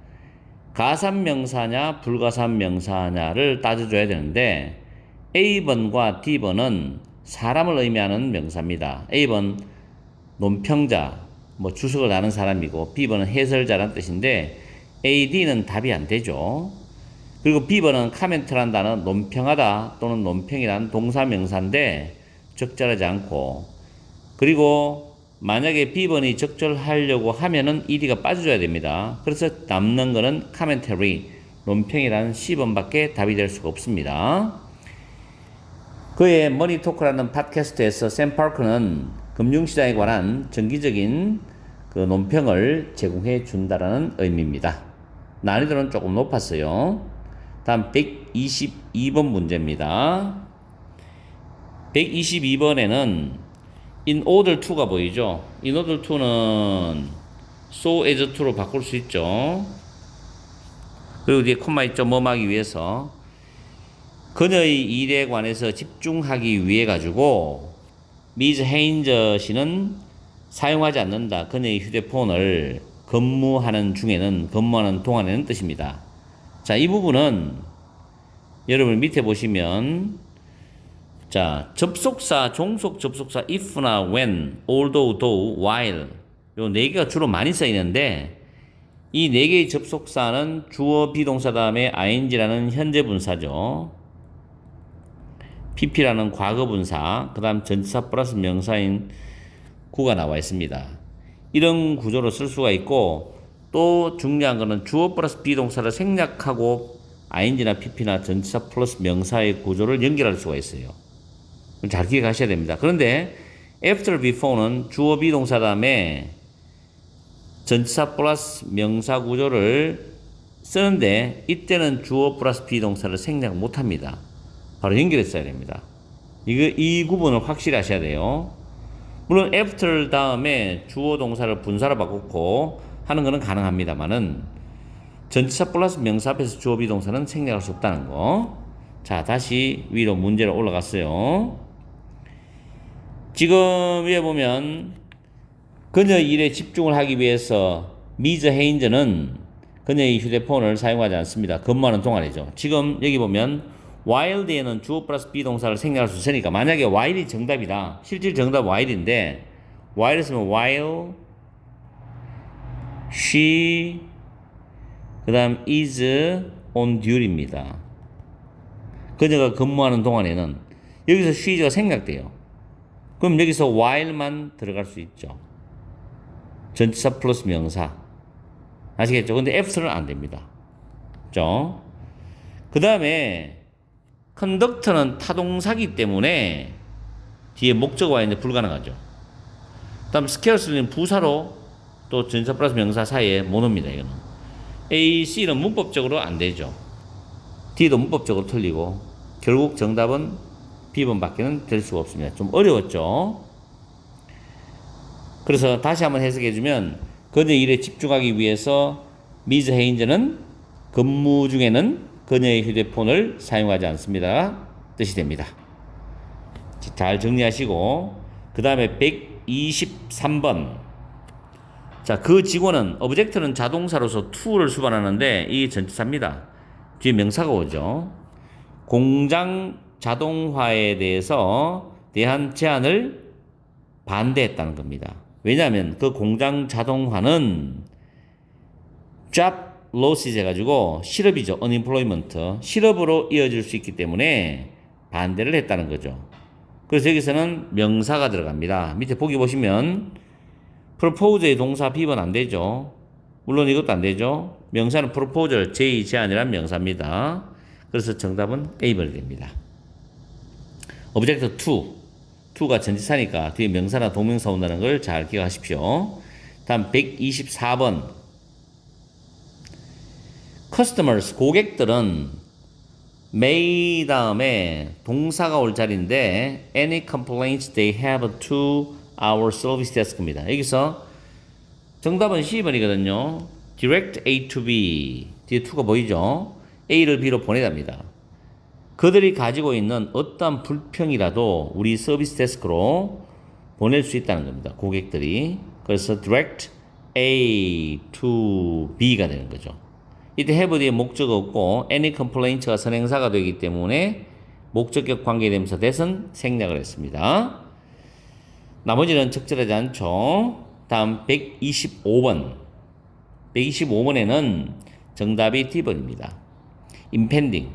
가산명사냐 불가산명사냐를 따져줘야 되는데 A번과 D번은 사람을 의미하는 명사입니다. A번 논평자, 주석을 다는 사람이고 B번은 해설자라는 뜻인데 A, D는 답이 안 되죠. 그리고 B번은 카멘트라는 단어, 논평하다 또는 논평이라는 동사명사인데 적절하지 않고, 그리고 만약에 B번이 적절하려고 하면은 ED가 빠져줘야 됩니다. 그래서 남는 거는 commentary, 논평이라는 C번밖에 답이 될 수가 없습니다. 그의 머니토크라는 팟캐스트에서 샘 파크는 금융시장에 관한 정기적인 그 논평을 제공해 준다라는 의미입니다. 난이도는 조금 높았어요. 다음 122번 문제입니다. 122번에는 in order to가 보이죠? in order to는 so as to로 바꿀 수 있죠. 그리고 뒤에 콤마 있죠? 뭐하기 위해서. 그녀의 일에 관해서 집중하기 위해 가지고 미즈 헤인저 씨는 사용하지 않는다. 그녀의 휴대폰을 근무하는 동안에는 뜻입니다. 자, 이 부분은 여러분 밑에 보시면 자, 접속사, 종속 접속사 if나 when, although, though, while 요 네 개가 주로 많이 쓰이는데 이 네 개의 접속사는 주어 비동사 다음에 ing라는 현재 분사죠. pp라는 과거 분사, 그 다음 전치사 플러스 명사인 구가 나와 있습니다. 이런 구조로 쓸 수가 있고, 또 중요한 거는 주어 플러스 비동사를 생략하고 ing나 pp나 전치사 플러스 명사의 구조를 연결할 수가 있어요. 잘 기억하셔야 됩니다. 그런데 after, before는 주어 비동사 다음에 전치사 플러스 명사 구조를 쓰는데 이때는 주어 플러스 비동사를 생략 못합니다. 바로 연결했어야 됩니다. 이 구분을 확실히 하셔야 돼요. 물론 after 다음에 주어 동사를 분사로 바꾸고 하는 것은 가능합니다만은 전치사 플러스 명사 앞에서 주어 비동사는 생략할 수 없다는 거. 자, 다시 위로 문제로 올라갔어요. 지금 위에 보면 그녀의 일에 집중을 하기 위해서 미즈 헤인즈는 그녀의 휴대폰을 사용하지 않습니다. 근무하는 동안이죠. 지금 여기 보면 while 뒤에는 주어 플러스 비동사를 생략할 수 있으니까 만약에 while이 정답이다. 실질 정답 while인데 while 쓰면 while she 그 다음 is on duty입니다. 그녀가 근무하는 동안에는 여기서 she가 생략돼요. 그럼 여기서 while만 들어갈 수 있죠. 전치사 플러스 명사. 아시겠죠? 근데 after는 안 됩니다. 그죠? 그 다음에 conduct는 타동사기 때문에 뒤에 목적어가 있는데 불가능하죠. 그 다음 scarce는 부사로 또 전치사 플러스 명사 사이에 못 옵니다. 이거는. A, C는 문법적으로 안 되죠. D도 문법적으로 틀리고 결국 정답은 B번밖에는 될 수가 없습니다. 좀 어려웠죠. 그래서 다시 한번 해석해주면 그녀의 일에 집중하기 위해서 미즈 헤인즈는 근무 중에는 그녀의 휴대폰을 사용하지 않습니다. 뜻이 됩니다. 잘 정리하시고 그 다음에 123번. 자, 그 직원은 object는 자동사로서 to를 수반하는데 이게 전치사입니다. 뒤에 명사가 오죠. 공장 자동화에 대한 제안을 반대했다는 겁니다. 왜냐하면 그 공장 자동화는 job losses 해가지고 실업이죠. unemployment. 실업으로 이어질 수 있기 때문에 반대를 했다는 거죠. 그래서 여기서는 명사가 들어갑니다. 밑에 보기 보시면 propose의 동사 B번 안 되죠. 물론 이것도 안 되죠. 명사는 proposal, 제의, 제안이란 명사입니다. 그래서 정답은 A번이 됩니다. object to. to가 전치사니까 뒤에 명사나 동명사 온다는 걸 잘 기억하십시오. 다음 124번. customers, 고객들은 may 다음에 동사가 올 자리인데 any complaints they have to our service desk입니다. 여기서 정답은 C번이거든요. direct A to B. 뒤에 to가 보이죠? A를 B로 보내답니다. 그들이 가지고 있는 어떠한 불평이라도 우리 서비스 데스크로 보낼 수 있다는 겁니다. 고객들이. 그래서 direct A to B가 되는 거죠. 이때 have 뒤에 목적어 없고 any complaints가 선행사가 되기 때문에 목적격 관계대명사 that은 생략을 했습니다. 나머지는 적절하지 않죠. 다음 125번. 125번에는 정답이 D번입니다. impending.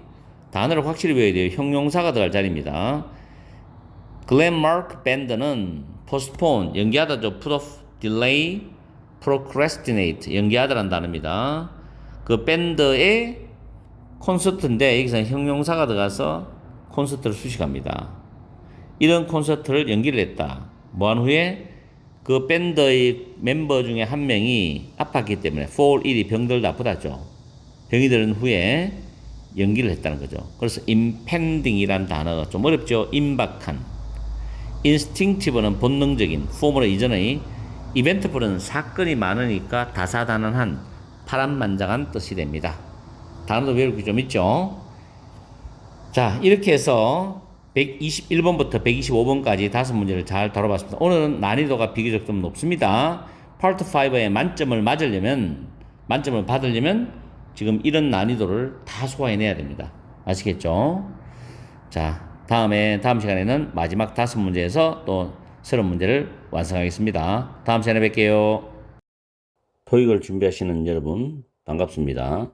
단어를 확실히 외워야 돼요. 형용사가 들어갈 자리입니다. Glenmark Band는 postpone, 연기하다죠. put off, delay, procrastinate, 연기하다라는 단어입니다. 그 밴드의 콘서트인데 여기서 형용사가 들어가서 콘서트를 수식합니다. 이런 콘서트를 연기를 했다. 뭐한 후에 그 밴드의 멤버 중에 한 명이 아팠기 때문에 fall ill이 병들다 아프다죠. 병이 들은 후에 연기를 했다는 거죠. 그래서 impending이라는 단어가 좀 어렵죠. 임박한. instinctive는 본능적인. form으로 이전의 eventful은 사건이 많으니까 다사다난한, 파란만장한 뜻이 됩니다. 단어도 외울 게 좀 있죠. 자, 이렇게 해서 121번부터 125번까지 5문제를 잘 다뤄봤습니다. 오늘은 난이도가 비교적 좀 높습니다. 파트 5에 만점을 받으려면 지금 이런 난이도를 다 소화해내야 됩니다. 아시겠죠? 자, 다음 시간에는 마지막 5문제에서 또 새로운 문제를 완성하겠습니다. 다음 시간에 뵐게요. 토익을 준비하시는 여러분 반갑습니다.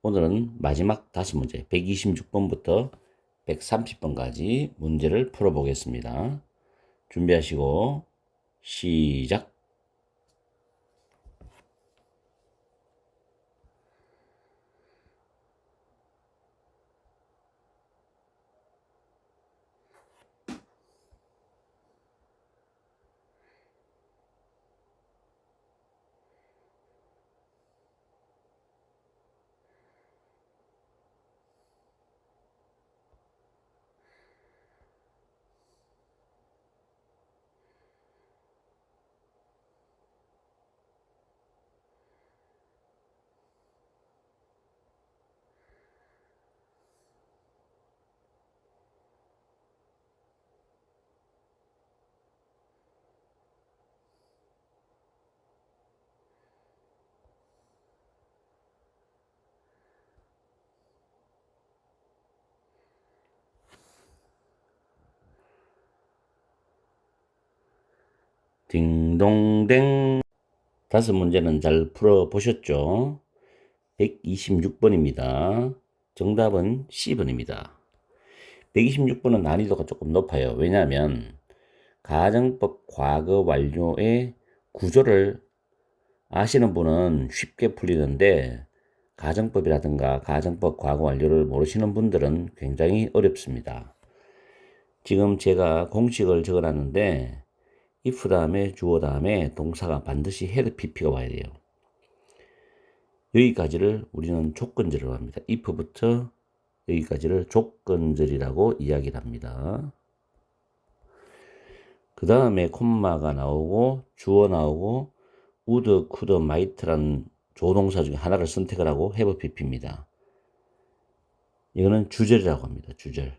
오늘은 마지막 5문제 126번부터 130번까지 문제를 풀어보겠습니다. 준비하시고 시작. 딩동댕. 5문제는 잘 풀어보셨죠? 126번입니다. 정답은 C번입니다. 126번은 난이도가 조금 높아요. 왜냐하면 가정법 과거 완료의 구조를 아시는 분은 쉽게 풀리는데 가정법이라든가 가정법 과거 완료를 모르시는 분들은 굉장히 어렵습니다. 지금 제가 공식을 적어놨는데 if 다음에 주어 다음에 동사가 반드시 head pp가 와야 돼요. 여기까지를 우리는 조건절이라고 합니다. if부터 여기까지를 조건절이라고 이야기를 합니다. 그 다음에 콤마가 나오고 주어 나오고 would, could, might라는 조동사 중에 하나를 선택을 하고 have pp입니다. 이거는 주절이라고 합니다. 주절.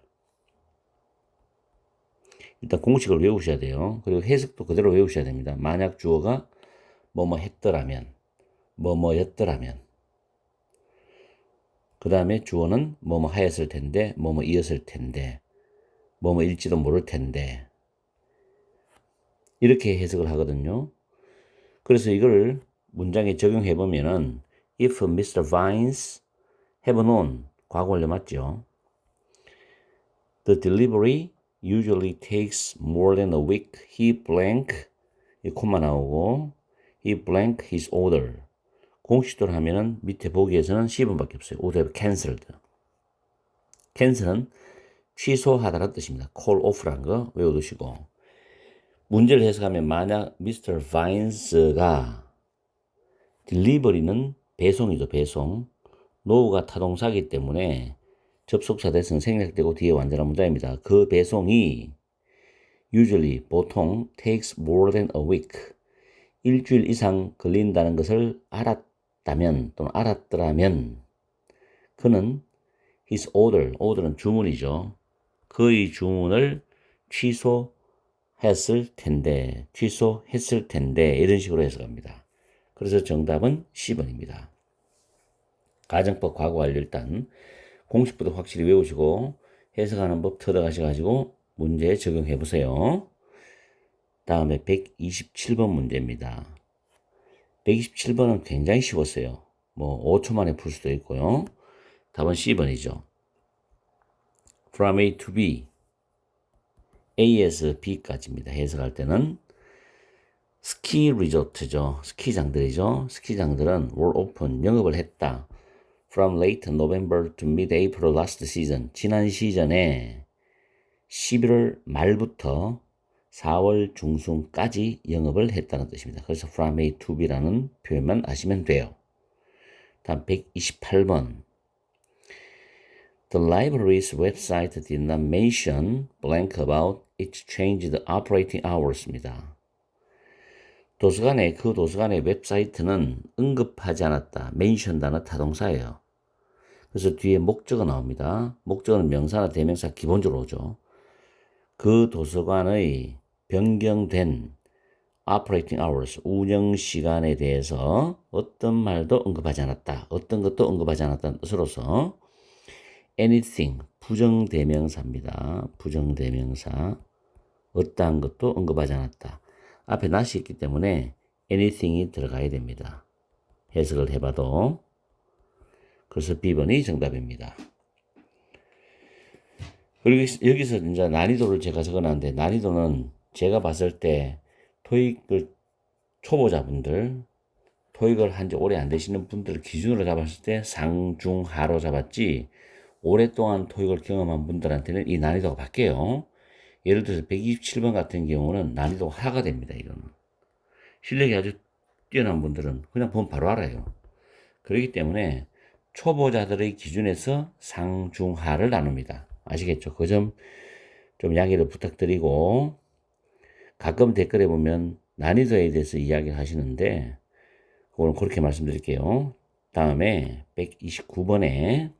일단 공식을 외우셔야 돼요. 그리고 해석도 그대로 외우셔야 됩니다. 만약 주어가 뭐뭐 했더라면, 뭐뭐였더라면, 그 다음에 주어는 뭐뭐 하였을 텐데, 뭐뭐 이었을 텐데, 뭐뭐일지도 모를 텐데, 이렇게 해석을 하거든요. 그래서 이걸 문장에 적용해 보면은 if Mr. Vines have known, 과거 완료 맞죠? The delivery usually takes more than a week. He blank, 이 콤마 나오고 he blank his order. 공식대로 하면은 밑에 보기에서는 C번밖에 없어요. would have cancelled. 캔슬은 취소하다라는 뜻입니다. call off라는 거 외워두시고 문제를 해석하면 만약 미스터 바인스가 딜리버리는 배송이죠. 배송. 노우가 타동사기 때문에 접속사 대승 생략되고 뒤에 완전한 문장입니다. 그 배송이 usually 보통 takes more than a week 일주일 이상 걸린다는 것을 알았다면 또는 알았더라면 그는 his order는 주문이죠. 그의 주문을 취소했을 텐데 이런 식으로 해석합니다. 그래서 정답은 10번입니다. 가정법 과거 완료 일단 공식부터 확실히 외우시고 해석하는 법 들어가셔가지고 문제에 적용해 보세요. 다음에 127번 문제입니다. 127번은 굉장히 쉬웠어요. 뭐 5초 만에 풀 수도 있고요. 답은 C번이죠. From A to B, A에서 B까지입니다. 해석할 때는 스키 리조트죠. 스키장들이죠. 스키장들은 were open, 영업을 했다. From late November to mid-April last season, 지난 시즌에 11월 말부터 4월 중순까지 영업을 했다는 뜻입니다. 그래서 from A to B라는 표현만 아시면 돼요. 다음 128번. The library's website did not mention blank about its changed operating hours입니다. 그 도서관의 웹사이트는 언급하지 않았다. mention 단어 타동사예요. 그래서 뒤에 목적어 나옵니다. 목적어는 명사나 대명사 기본적으로 오죠. 그 도서관의 변경된 operating hours, 운영 시간에 대해서 어떤 말도 언급하지 않았다. 어떤 것도 언급하지 않았다는 뜻으로서 anything, 부정대명사입니다. 부정대명사, 어떠한 것도 언급하지 않았다. 앞에 not이 있기 때문에 anything이 들어가야 됩니다. 해석을 해봐도. 그래서 B번이 정답입니다. 그리고 여기서 이제 난이도를 제가 적어놨는데 난이도는 제가 봤을 때 토익을 초보자분들, 토익을 한지 오래 안 되시는 분들을 기준으로 잡았을 때 상중하로 잡았지 오랫동안 토익을 경험한 분들한테는 이 난이도가 바뀌어요. 예를 들어서 127번 같은 경우는 난이도가 하가 됩니다. 이거는 실력이 아주 뛰어난 분들은 그냥 보면 바로 알아요. 그렇기 때문에 초보자들의 기준에서 상중하를 나눕니다. 아시겠죠? 그 점 좀 양해를 부탁드리고 가끔 댓글에 보면 난이도에 대해서 이야기를 하시는데 그거는 그렇게 말씀드릴게요. 다음에 129번에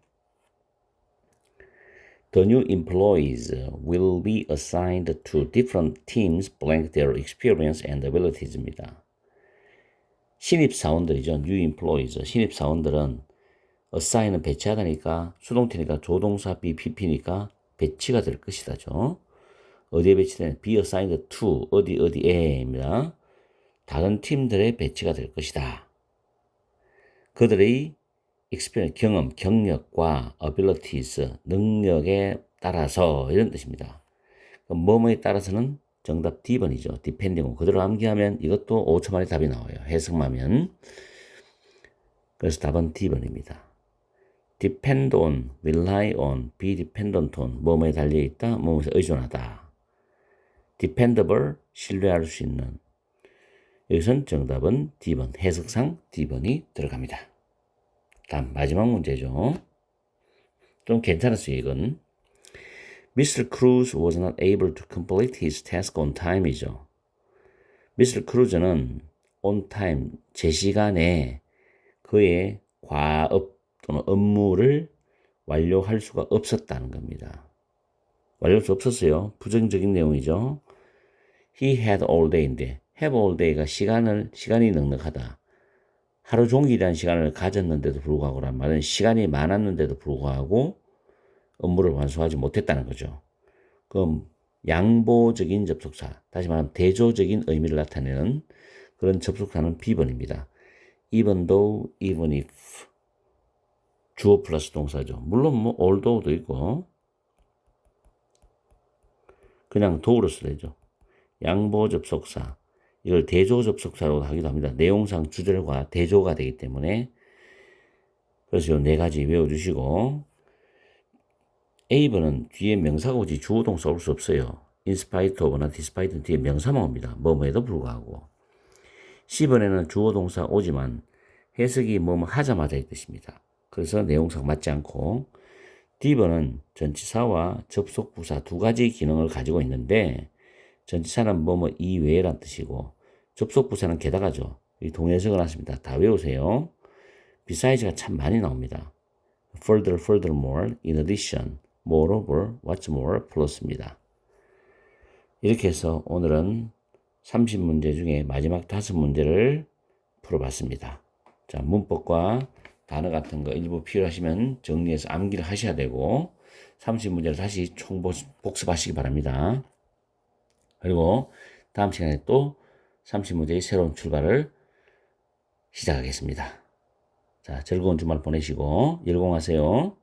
The new employees will be assigned to different teams blank their experience and abilities입니다. 신입사원들이죠. new employees. 신입사원들은 assign은 배치하다니까 수동태니까 조동사 BPP니까 배치가 될 것이다죠. 어디에 배치되는 be assigned to 어디에입니다. 다른 팀들의 배치가 될 것이다. 그들의 experience, 경험, 경력과 abilities, 능력에 따라서 이런 뜻입니다. 뭐뭐에 따라서는 정답 D번이죠. depending. 그대로 암기하면 이것도 5초 만에 답이 나와요. 해석만 하면. 그래서 답은 D번입니다. depend on, rely on, be dependent on, 뭐뭐에 달려있다, 뭐뭐에 의존하다. dependable, 신뢰할 수 있는. 여기선 정답은 D번, 해석상 D번이 들어갑니다. 다음 마지막 문제죠. 좀 괜찮았어요, 이건. Mr. Cruz was not able to complete his task on time이죠. Mr. Cruz는 on time, 제 시간에 그의 과업 또는 업무를 완료할 수가 없었다는 겁니다. 완료할 수 없었어요. 부정적인 내용이죠. He had all day인데 have all day가 시간이 넉넉하다. 하루 종일이라는 시간을 가졌는데도 불구하고란 말은 시간이 많았는데도 불구하고 업무를 완수하지 못했다는 거죠. 그럼 양보적인 접속사, 다시 말하면 대조적인 의미를 나타내는 그런 접속사는 B번입니다. even도 even if 주어 플러스 동사죠. 물론 뭐 although도 있고 그냥 do로 써도 되죠. 양보 접속사, 이걸 대조 접속사로 하기도 합니다. 내용상 주절과 대조가 되기 때문에. 그래서 이 네 가지 외워주시고 A번은 뒤에 명사가 오지 주어 동사 올 수 없어요. in spite of나 despite는 뒤에 명사만 옵니다. 뭐뭐에도 불구하고. C번에는 주어 동사 오지만 해석이 뭐뭐 하자마자 이 뜻입니다. 그래서 내용상 맞지 않고 D번은 전치사와 접속부사 두 가지 기능을 가지고 있는데 전치사는 뭐뭐 이외에란 뜻이고 접속부사는 게다가죠. 이 동해석을 하십니다. 다 외우세요. besides가 참 많이 나옵니다. further, furthermore, in addition, moreover, what's more, 플러스입니다. 이렇게 해서 오늘은 30문제 중에 마지막 5문제를 풀어봤습니다. 자, 문법과 단어 같은 거 일부 필요하시면 정리해서 암기를 하셔야 되고 30문제를 다시 복습하시기 바랍니다. 그리고 다음 시간에 또 30문제의 새로운 출발을 시작하겠습니다. 자, 즐거운 주말 보내시고 열공하세요.